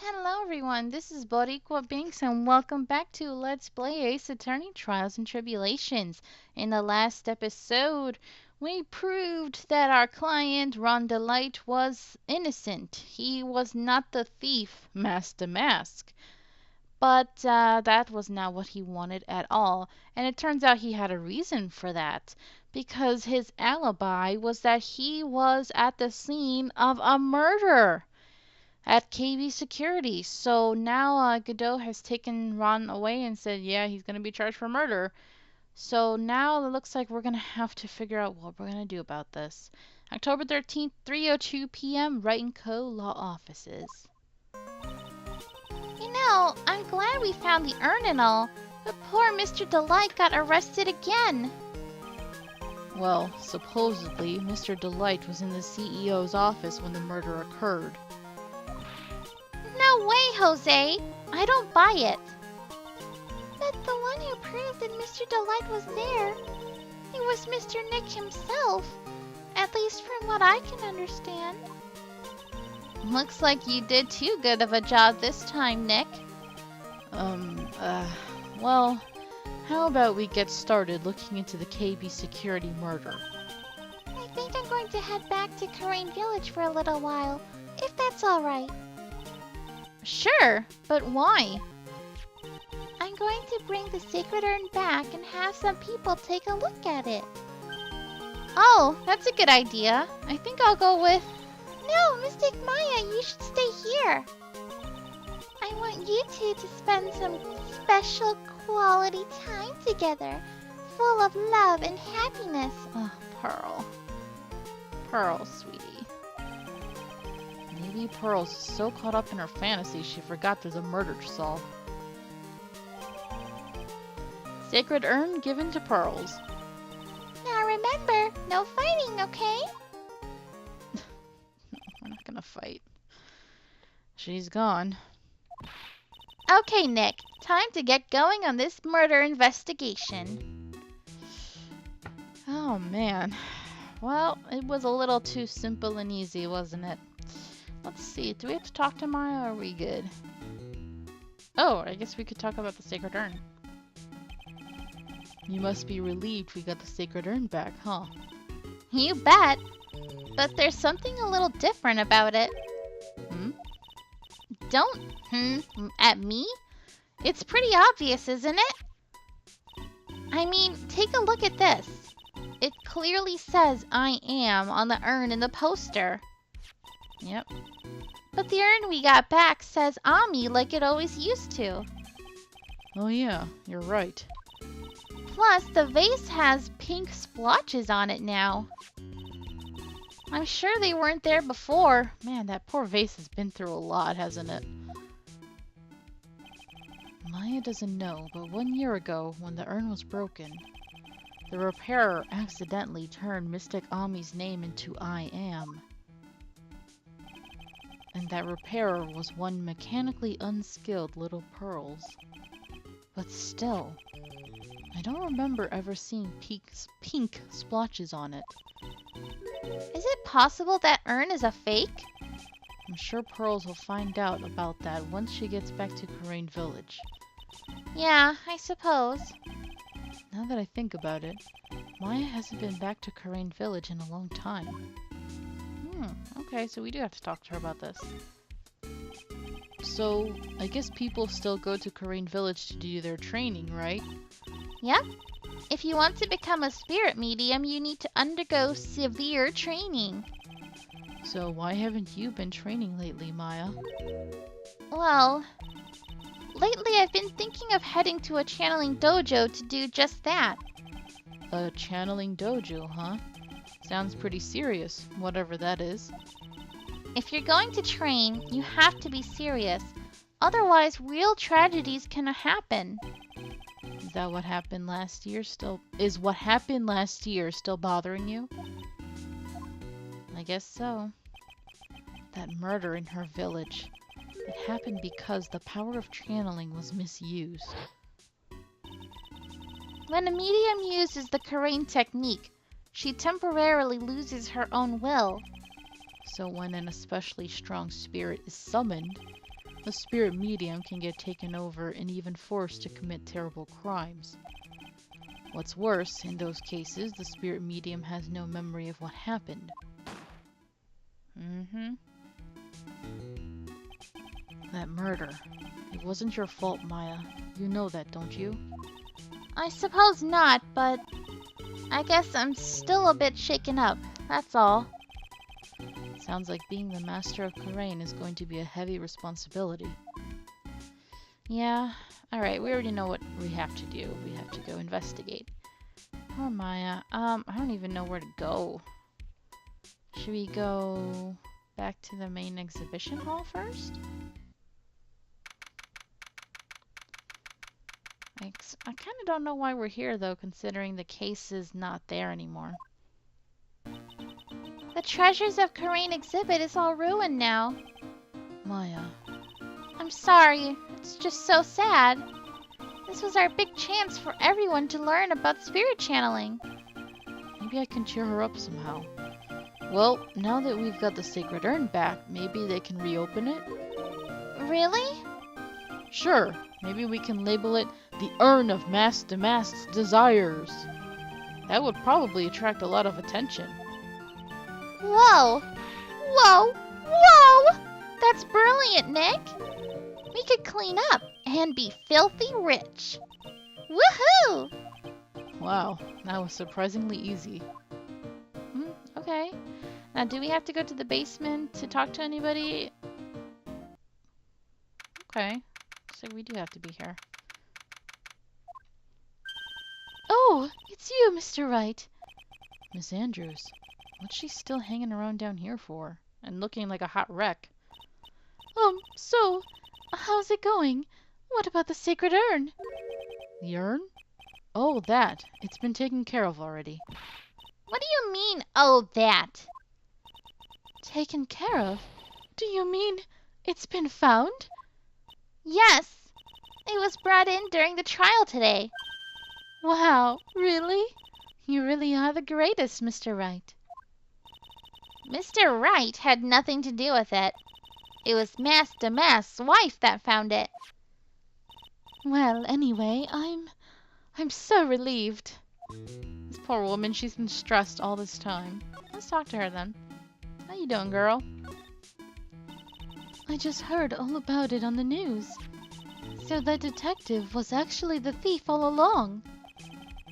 Hello everyone, this is Boricua Binks and welcome back to Let's Play Ace Attorney Trials and Tribulations. In the last episode, we proved that our client, Ron Delight, was innocent. He was not the thief, Master Mask. But that was not what he wanted at all, and it turns out he had a reason for that. Because his alibi was that he was at the scene of a murder at KB Security. So now Godot has taken Ron away and said, yeah, he's going to be charged for murder. So now it looks like we're going to have to figure out what we're going to do about this. October 13th, 3:02 p.m., Wright & Co. Law Offices. You know, I'm glad we found the urn and all, but poor Mr. Delight got arrested again. Well, supposedly, Mr. Delight was in the CEO's office when the murder occurred. No way, Jose! I don't buy it. But the one who proved that Mr. Delight was there, it was Mr. Nick himself. At least from what I can understand. Looks like you did too good of a job this time, Nick. Well, how about we get started looking into the KB Security murder? I think I'm going to head back to Karain Village for a little while, if that's alright. Sure, but why? I'm going to bring the sacred urn back and have some people take a look at it. Oh, that's a good idea. I think I'll go with... No, Mystic Maya, you should stay here. I want you two to spend some special quality time together, full of love and happiness. Oh, Pearl. Pearl, sweetie. Maybe Pearl's so caught up in her fantasy she forgot there's a murder to solve. Sacred urn given to Pearls. Now remember, no fighting, okay? We're not gonna fight. She's gone. Okay, Nick. Time to get going on this murder investigation. Oh, man. Well, it was a little too simple and easy, wasn't it? Let's see, do we have to talk to Maya or are we good? Oh, I guess we could talk about the sacred urn. You must be relieved we got the sacred urn back, huh? You bet! But there's something a little different about it. Don't at me? It's pretty obvious, isn't it? I mean, take a look at this. It clearly says I am on the urn in the poster. Yep. But the urn we got back says Ami like it always used to. Oh yeah, you're right. Plus, the vase has pink splotches on it now. I'm sure they weren't there before. Man, that poor vase has been through a lot, hasn't it? Maya doesn't know, but 1 year ago, when the urn was broken, the repairer accidentally turned Mystic Ami's name into I Am. And that repairer was one mechanically unskilled little Pearls. But still, I don't remember ever seeing pink splotches on it. Is it possible that urn is a fake? I'm sure Pearls will find out about that once she gets back to Karain Village. Yeah, I suppose. Now that I think about it, Maya hasn't been back to Karain Village in a long time. Okay, so we do have to talk to her about this. So, I guess people still go to Karain Village to do their training, right? Yep. If you want to become a spirit medium, you need to undergo severe training. So why haven't you been training lately, Maya? Well, lately I've been thinking of heading to a channeling dojo to do just that. A channeling dojo, huh? Sounds pretty serious, whatever that is. If you're going to train, you have to be serious. Otherwise, real tragedies can happen. Is that what happened last year still? Is what happened last year still bothering you? I guess so. That murder in her village. It happened because the power of channeling was misused. When a medium uses the Karain technique, she temporarily loses her own will. So when an especially strong spirit is summoned, A spirit medium can get taken over and even forced to commit terrible crimes. What's worse, in those cases, the spirit medium has no memory of what happened. That murder. It wasn't your fault, Maya. You know that, don't you? I suppose not, but I guess I'm still a bit shaken up, that's all. Sounds like being the master of Karain is going to be a heavy responsibility. Yeah, alright, we already know what we have to do. We have to go investigate. Poor Maya. I don't even know where to go. Should we go back to the main exhibition hall first? I kind of don't know why we're here, though, considering the case is not there anymore. The Treasures of Karain exhibit is all ruined now. Maya. I'm sorry. It's just so sad. This was our big chance for everyone to learn about spirit channeling. Maybe I can cheer her up somehow. Well, now that we've got the sacred urn back, maybe they can reopen it? Really? Sure. Maybe we can label it the Urn of Mass Damask's Desires. That would probably attract a lot of attention. Whoa! Whoa! Whoa! That's brilliant, Nick! We could clean up and be filthy rich. Woohoo! Wow, that was surprisingly easy. Okay. Now, do we have to go to the basement to talk to anybody? Okay. So we do have to be here. Oh, it's you, Mr. Wright. Miss Andrews, what's she still hanging around down here for? And looking like a hot wreck? So, how's it going? What about the sacred urn? The urn? Oh, that. It's been taken care of already. What do you mean, oh, that? Taken care of? Do you mean it's been found? Yes. It was brought in during the trial today. Wow, really? You really are the greatest, Mr. Wright. Mr. Wright had nothing to do with it. It was Mass Damask's wife that found it. Well, anyway, I'm so relieved. This poor woman, she's been stressed all this time. Let's talk to her then. How you doing, girl? I just heard all about it on the news. So that detective was actually the thief all along.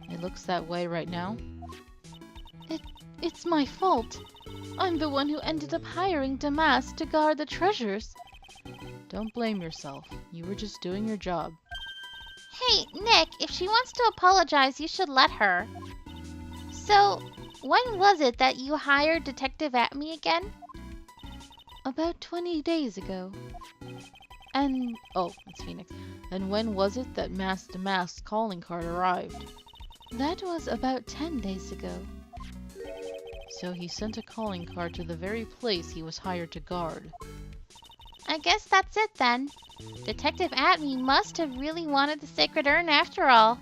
It looks that way right now. It's my fault. I'm the one who ended up hiring Damask to guard the treasures. Don't blame yourself. You were just doing your job. Hey, Nick, if she wants to apologize, you should let her. So, when was it that you hired Detective Atme again? About 20 days ago. And, oh, it's Phoenix. And when was it that Mass Damask's calling card arrived? That was about 10 days ago. So he sent a calling card to the very place he was hired to guard. I guess that's it then. Detective Atme must have really wanted the sacred urn after all.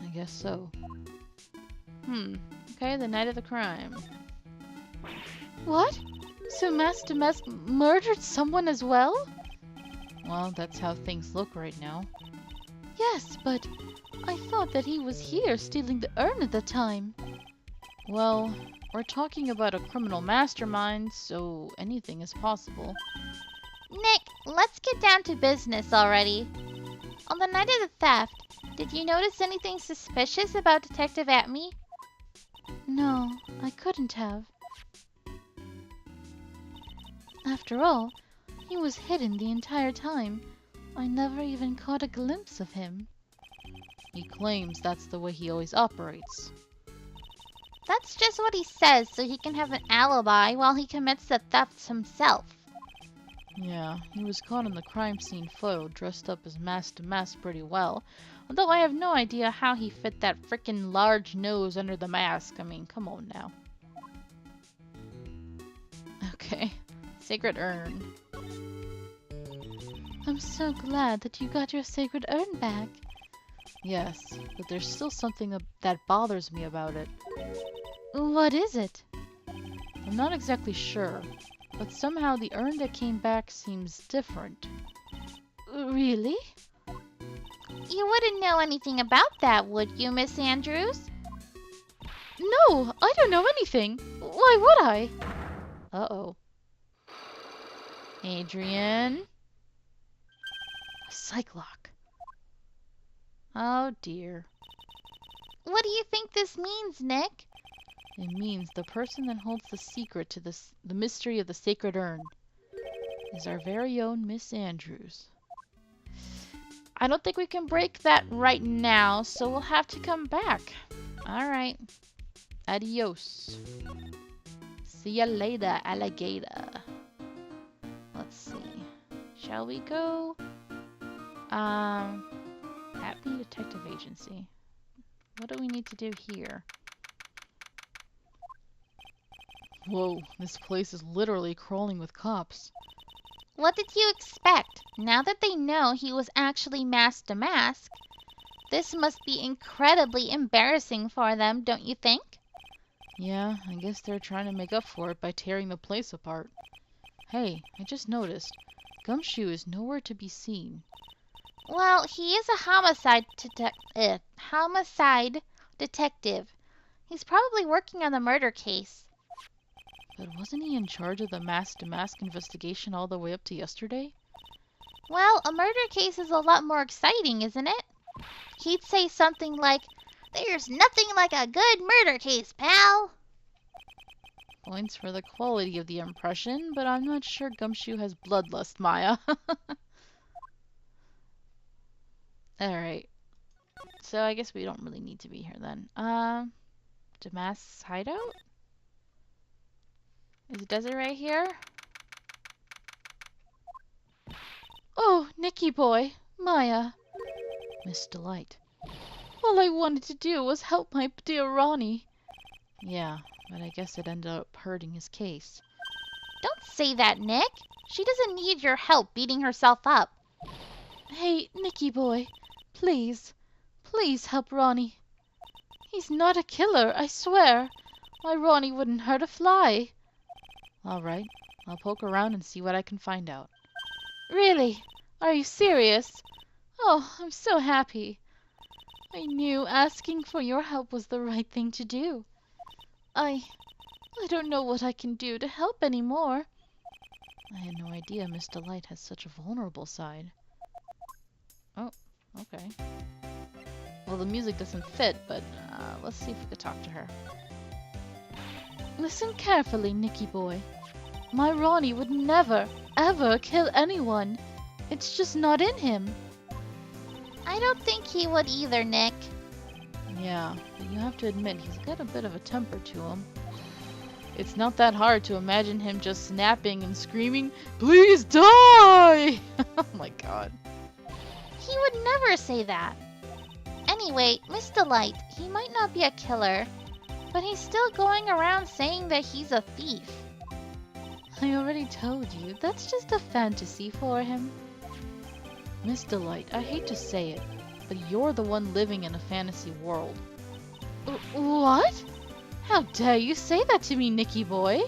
I guess so. Okay, the night of the crime. What? So Mass Damask murdered someone as well? Well, that's how things look right now. Yes, but I thought that he was here stealing the urn at the time. Well, we're talking about a criminal mastermind, so anything is possible. Nick, let's get down to business already. On the night of the theft, did you notice anything suspicious about Detective Atme? No, I couldn't have. After all, he was hidden the entire time. I never even caught a glimpse of him. He claims that's the way he always operates. That's just what he says so he can have an alibi while he commits the thefts himself. Yeah, he was caught in the crime scene photo dressed up as Mass Damask pretty well. Although I have no idea how he fit that frickin' large nose under the mask. I mean, come on now. Okay. Sacred urn. I'm so glad that you got your sacred urn back. Yes, but there's still something that bothers me about it. What is it? I'm not exactly sure. but somehow the urn that came back seems different. Really? You wouldn't know anything about that, would you, Miss Andrews? No, I don't know anything. Why would I? Uh-oh. Adrian? A psychlock. Oh dear. What do you think this means, Nick? It means the person that holds the secret to the mystery of the sacred urn is our very own Miss Andrews. I don't think we can break that right now, so we'll have to come back. Alright. Adios. See ya later, alligator. Let's see. Shall we go? Happy Detective Agency. What do we need to do here? Whoa, this place is literally crawling with cops. What did you expect? Now that they know he was actually masked to mask, this must be incredibly embarrassing for them, don't you think? Yeah, I guess they're trying to make up for it by tearing the place apart. Hey, I just noticed. Gumshoe is nowhere to be seen. Well, he is a homicide detective. He's probably working on the murder case. But wasn't he in charge of the mask-to-mask investigation all the way up to yesterday? Well, a murder case is a lot more exciting, isn't it? He'd say something like, "There's nothing like a good murder case, pal." Points for the quality of the impression, but I'm not sure Gumshoe has bloodlust, Maya. Alright. So I guess we don't really need to be here then. Damask's hideout? Is Dessie right here? Oh, Nicky boy, Maya. Miss Delight. All I wanted to do was help my dear Ronnie. Yeah, but I guess it ended up hurting his case. Don't say that, Nick. She doesn't need your help beating herself up. Hey, Nicky boy, please, please help Ronnie. He's not a killer, I swear. My Ronnie wouldn't hurt a fly. All right, I'll poke around and see what I can find out. Really? Are you serious? Oh, I'm so happy. I knew asking for your help was the right thing to do. I don't know what I can do to help anymore. I had no idea Miss Delight has such a vulnerable side. Oh, okay. Well, the music doesn't fit, but let's see if we can talk to her. Listen carefully, Nicky boy. My Ronnie would never, ever kill anyone. It's just not in him. I don't think he would either, Nick. Yeah, but you have to admit he's got a bit of a temper to him. It's not that hard to imagine him just snapping and screaming, "Please die!" Oh my god. He would never say that. Anyway, Miss Delight, he might not be a killer, but he's still going around saying that he's a thief. I already told you, that's just a fantasy for him. Miss Delight, I hate to say it, but you're the one living in a fantasy world. What? How dare you say that to me, Nicky boy?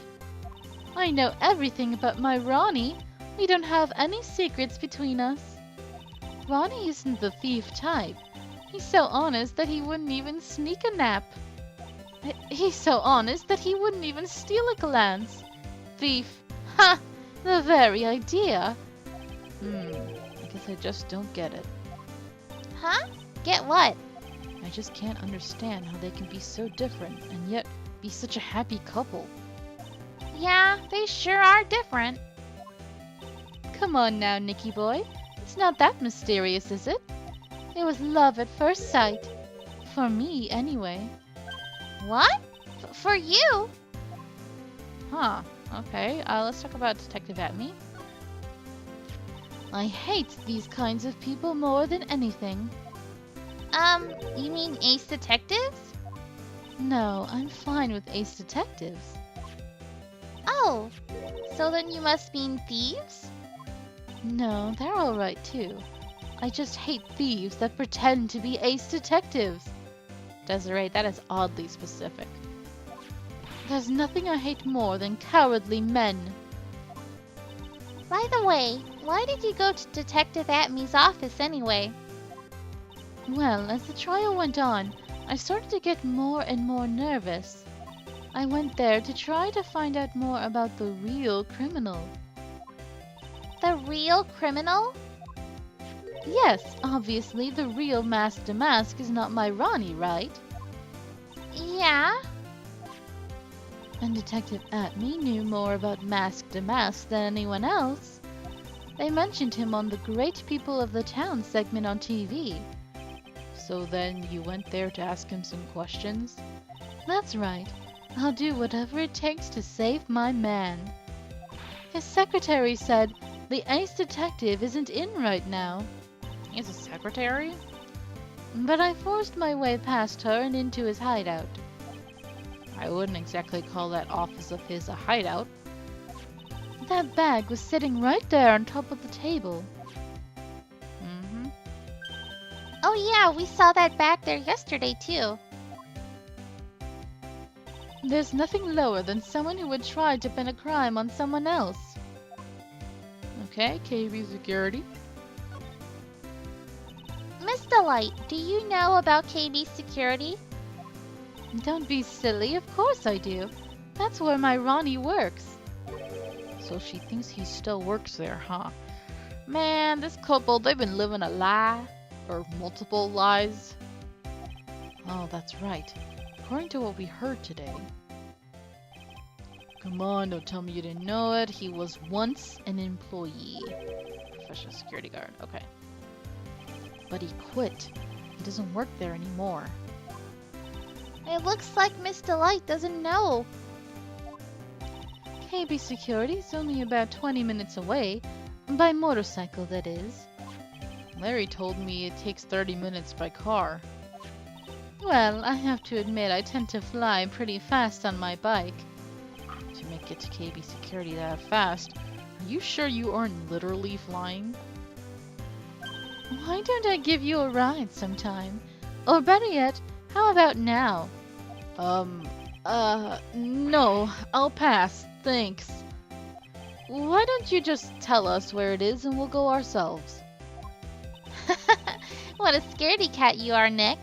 I know everything about my Ronnie. We don't have any secrets between us. Ronnie isn't the thief type. He's so honest that he wouldn't even sneak a nap. He's so honest that he wouldn't even steal a glance. Thief. Ha! The very idea. I guess I just don't get it. Huh? Get what? I just can't understand how they can be so different and yet be such a happy couple. Yeah, they sure are different. Come on now, Nicky boy. It's not that mysterious, is it? It was love at first sight. For me, anyway. What? For you? Huh. Okay, let's talk about Detective Atme. I hate these kinds of people more than anything. You mean Ace Detectives? No, I'm fine with Ace Detectives. Oh, so then you must mean thieves? No, they're alright too. I just hate thieves that pretend to be Ace Detectives. Desiree, that is oddly specific. There's nothing I hate more than cowardly men. By the way, why did you go to Detective Atme's office anyway? Well, as the trial went on, I started to get more and more nervous. I went there to try to find out more about the real criminal. The real criminal? Yes, obviously the real Mask Damask is not my Ronnie, right? Yeah. And Detective Atme knew more about Mask Damask than anyone else. They mentioned him on the Great People of the Town segment on TV. So then you went there to ask him some questions? That's right. I'll do whatever it takes to save my man. His secretary said the ace detective isn't in right now. He's a secretary? But I forced my way past her and into his hideout. I wouldn't exactly call that office of his a hideout. That bag was sitting right there on top of the table. Mm-hmm. Oh yeah, we saw that bag there yesterday too. There's nothing lower than someone who would try to pin a crime on someone else. Okay, KB security. Miss Delight, do you know about KB security? Don't be silly, of course I do. That's where my Ronnie works. So she thinks he still works there, huh? Man, this couple, they've been living a lie. Or multiple lies. Oh, that's right. According to what we heard today. Come on, don't tell me you didn't know it. He was once an employee. Professional security guard, okay. But he quit. He doesn't work there anymore. It looks like Miss Delight doesn't know. KB security is only about 20 minutes away. By motorcycle, that is. Larry told me it takes 30 minutes by car. Well, I have to admit I tend to fly pretty fast on my bike. To make it to KB security that fast, are you sure you aren't literally flying? Why don't I give you a ride sometime? Or better yet, how about now? No, I'll pass, thanks. Why don't you just tell us where it is and we'll go ourselves? What a scaredy cat you are, Nick.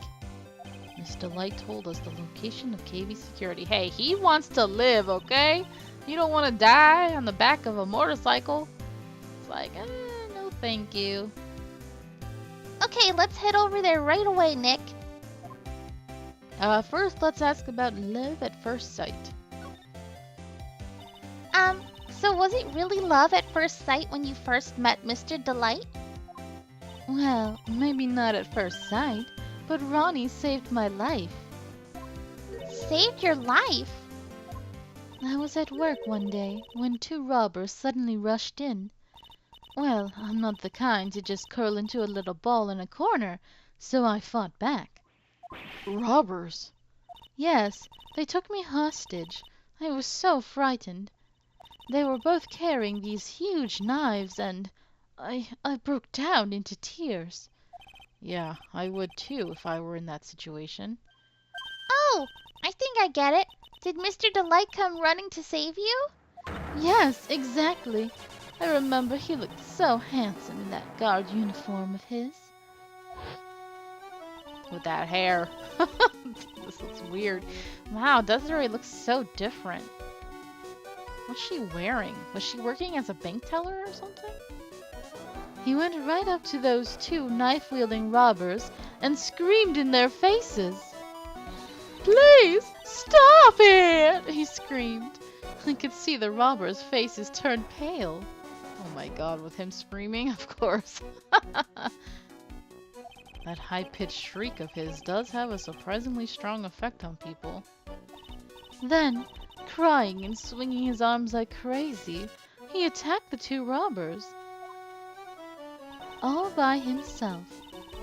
Miss Delight told us the location of KB security. Hey, he wants to live, okay? You don't want to die on the back of a motorcycle. It's like, no thank you. Okay, let's head over there right away, Nick. First, let's ask about love at first sight. So was it really love at first sight when you first met Mr. Delight? Well, maybe not at first sight, but Ronnie saved my life. Saved your life? I was at work one day when two robbers suddenly rushed in. Well, I'm not the kind to just curl into a little ball in a corner, so I fought back. Robbers? Yes, they took me hostage. I was so frightened. They were both carrying these huge knives and I broke down into tears. Yeah, I would too if I were in that situation. Oh, I think I get it. Did Mr. Delight come running to save you? Yes, exactly. I remember he looked so handsome in that guard uniform of his. With that hair. This looks weird. Wow, Desiree looks so different. What's she wearing? Was she working as a bank teller or something? He went right up to those two knife-wielding robbers and screamed in their faces. Please, stop it! He screamed. I could see the robbers' faces turn pale. Oh my god, with him screaming, of course. That high-pitched shriek of his does have a surprisingly strong effect on people. Then, crying and swinging his arms like crazy, he attacked the two robbers. All by himself.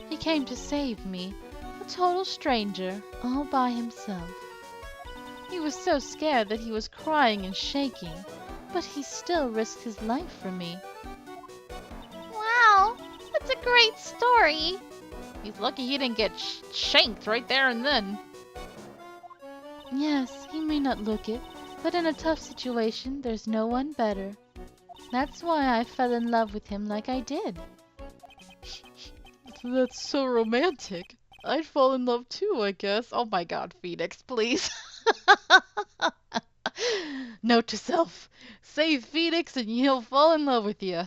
He came to save me, a total stranger, all by himself. He was so scared that he was crying and shaking, but he still risked his life for me. Wow, that's a great story. He's lucky he didn't get shanked right there and then. Yes, he may not look it, but in a tough situation, there's no one better. That's why I fell in love with him like I did. That's so romantic. I'd fall in love too, I guess. Oh my god, Phoenix, please. Note to self. Save Phoenix and he'll fall in love with you.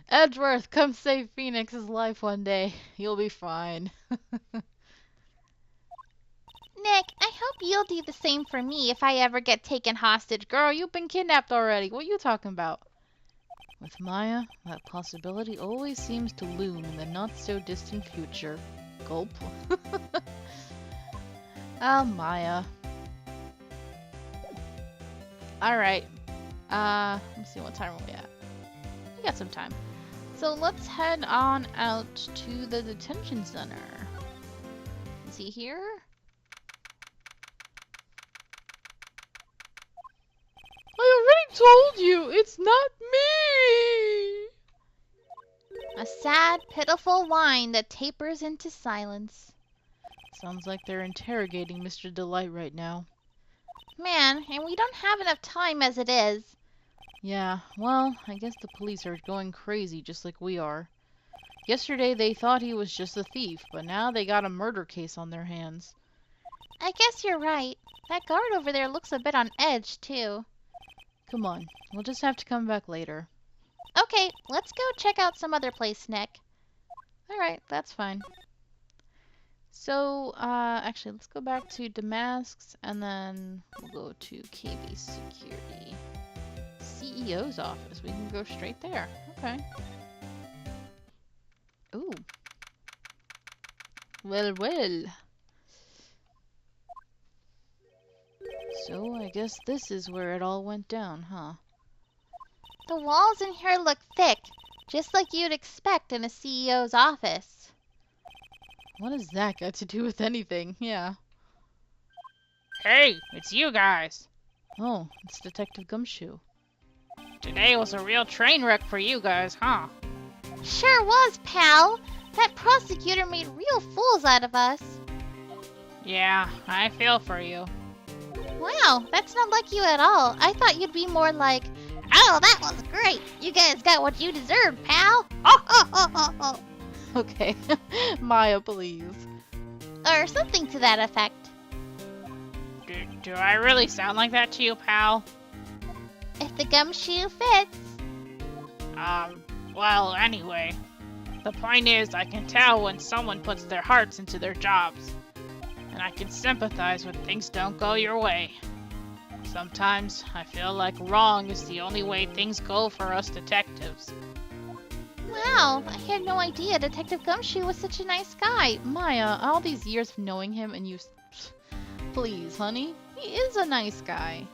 Edgeworth, come save Phoenix's life one day. You'll be fine. Nick, I hope you'll do the same for me if I ever get taken hostage. Girl, you've been kidnapped already. What are you talking about? With Maya, that possibility always seems to loom in the not-so-distant future. Gulp. Oh, Maya. Alright. Let's see, what time are we at? We got some time. So let's head on out to the detention center. Is he here? I already told you, it's not me! A sad, pitiful whine that tapers into silence. Sounds like they're interrogating Mr. Delight right now. Man, and we don't have enough time as it is. Yeah, well, I guess the police are going crazy just like we are. Yesterday they thought he was just a thief, but now they got a murder case on their hands. I guess you're right. That guard over there looks a bit on edge, too. Come on, we'll just have to come back later. Okay, let's go check out some other place, Nick. Alright, that's fine. So, actually, let's go back to Damascus, and then we'll go to KB Security. CEO's office. We can go straight there. Okay. Ooh. Well, well. So, I guess this is where it all went down, huh? The walls in here look thick, just like you'd expect in a CEO's office. What does that got to do with anything? Yeah. Hey, it's you guys. Oh, it's Detective Gumshoe. Today was a real train wreck for you guys, huh? Sure was, pal. That prosecutor made real fools out of us. Yeah, I feel for you. Wow, that's not like you at all. I thought you'd be more like, oh, that was great. You guys got what you deserved, pal. Oh. Okay. Maya, please. Or something to that effect. Do I really sound like that to you, pal? If the gumshoe fits. Well, anyway. The point is, I can tell when someone puts their hearts into their jobs. And I can sympathize when things don't go your way. Sometimes I feel like wrong is the only way things go for us detectives. Wow, I had no idea Detective Gumshoe was such a nice guy. Maya, all these years of knowing him and you... Please, honey. He is a nice guy.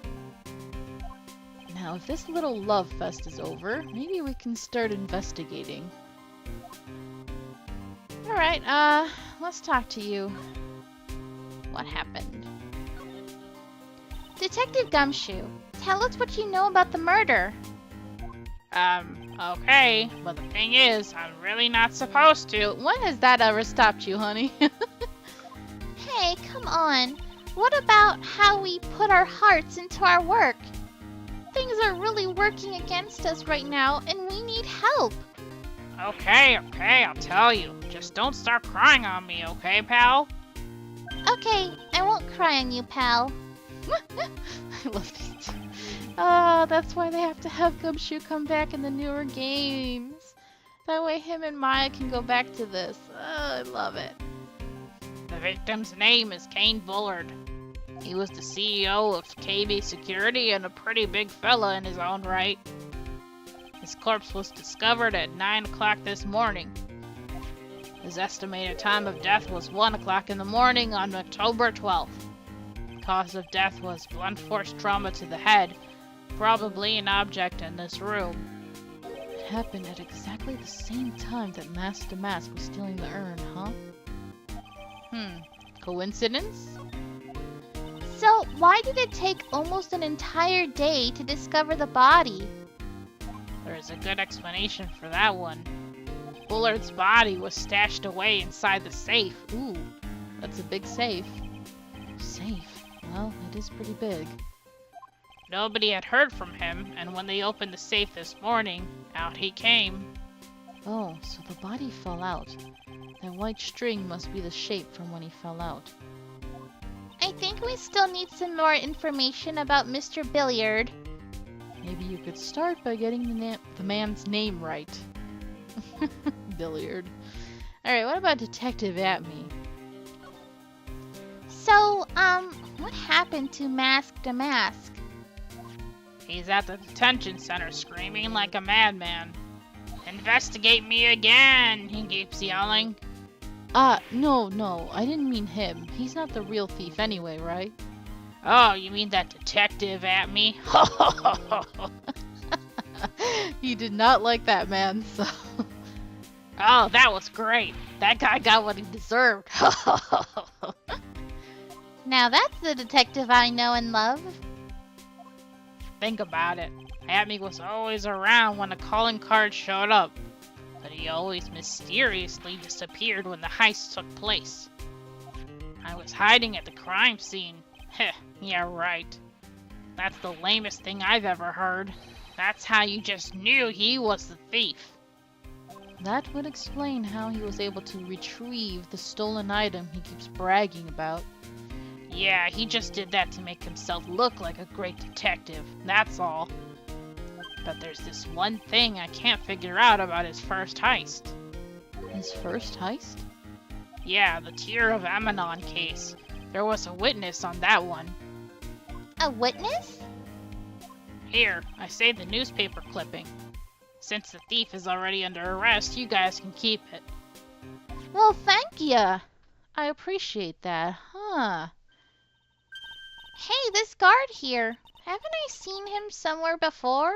Now, if this little love fest is over, maybe we can start investigating. Alright, let's talk to you. What happened? Detective Gumshoe, tell us what you know about the murder. Okay, but the thing is, I'm really not supposed to. When has that ever stopped you, honey? Hey, come on. What about how we put our hearts into our work? Things are really working against us right now, and we need help. Okay, I'll tell you. Just don't start crying on me, okay, pal? Okay, I won't cry on you, pal. I love these two. Oh, that's why they have to have Gumshoe come back in the newer games. That way him and Maya can go back to this. Oh, I love it. The victim's name is Kane Bullard. He was the CEO of KB Security and a pretty big fella in his own right. His corpse was discovered at 9 o'clock this morning. His estimated time of death was 1 o'clock in the morning on October 12th. The cause of death was blunt force trauma to the head, probably an object in this room. It happened at exactly the same time that Master Damask was stealing the urn, huh? Coincidence? So, why did it take almost an entire day to discover the body? There is a good explanation for that one. Bullard's body was stashed away inside the safe. Ooh, that's a big safe. Safe? Well, it is pretty big. Nobody had heard from him, and when they opened the safe this morning, out he came. Oh, so the body fell out. That white string must be the shape from when he fell out. I think we still need some more information about Mr. Billiard. Maybe you could start by getting the man's name right. Billiard. Alright, what about Detective Atme? So, what happened to Mask to Mask? He's at the detention center screaming like a madman. "Investigate me again!" he keeps yelling. No, I didn't mean him. He's not the real thief anyway, right? Oh, you mean that detective at me? He did not like that man, so... Oh, that was great. That guy got what he deserved. Now that's the detective I know and love. Think about it. Atme was always around when the calling card showed up, but he always mysteriously disappeared when the heist took place. I was hiding at the crime scene. Heh, yeah, right. That's the lamest thing I've ever heard. That's how you just knew he was the thief. That would explain how he was able to retrieve the stolen item he keeps bragging about. Yeah, he just did that to make himself look like a great detective, that's all. But there's this one thing I can't figure out about his first heist. His first heist? Yeah, the Tear of Amanon case. There was a witness on that one. A witness? Here, I saved the newspaper clipping. Since the thief is already under arrest, you guys can keep it. Well, thank ya. I appreciate that, huh? Hey, this guard here. Haven't I seen him somewhere before?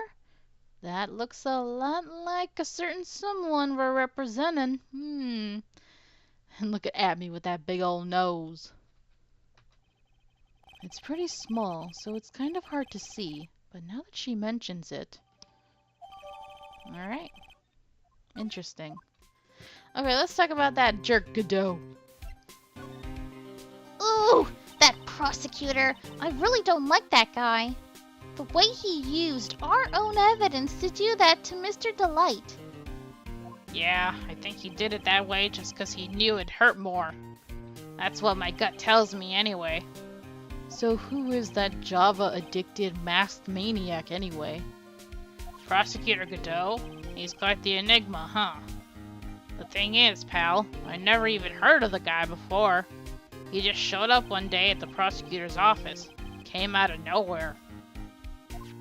That looks a lot like a certain someone we're representing. And look at me with that big old nose. It's pretty small, so it's kind of hard to see. But now that she mentions it... Alright. Interesting. Okay, let's talk about that jerk Godot. Ooh, that prosecutor. I really don't like that guy. The way he used our own evidence to do that to Mr. Delight. Yeah, I think he did it that way just because he knew it'd hurt more. That's what my gut tells me anyway. So who is that Java-addicted masked maniac anyway? Prosecutor Godot? He's quite the enigma, huh? The thing is, pal, I never even heard of the guy before. He just showed up one day at the prosecutor's office. Came out of nowhere.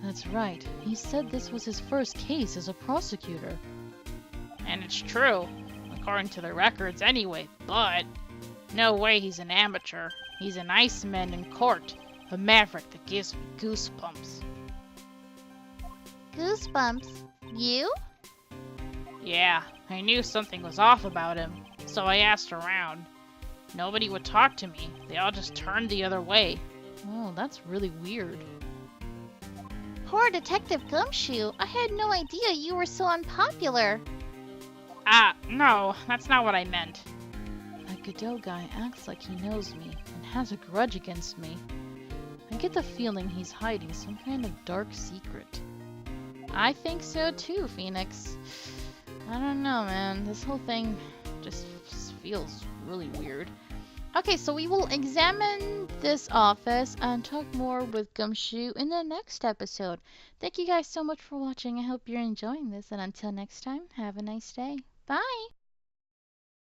That's right. He said this was his first case as a prosecutor. And it's true, according to the records anyway, but no way he's an amateur. He's an Iceman in court, a maverick that gives me goosebumps. Goosebumps. You? Yeah, I knew something was off about him, so I asked around. Nobody would talk to me. They all just turned the other way. Oh, that's really weird. Poor Detective Gumshoe. I had no idea you were so unpopular. No, that's not what I meant. That Godot guy acts like he knows me and has a grudge against me. I get the feeling he's hiding some kind of dark secret. I think so too, Phoenix. I don't know, man. This whole thing just feels really weird. Okay, so we will examine this office and talk more with Gumshoe in the next episode. Thank you guys so much for watching. I hope you're enjoying this, and until next time, have a nice day. Bye!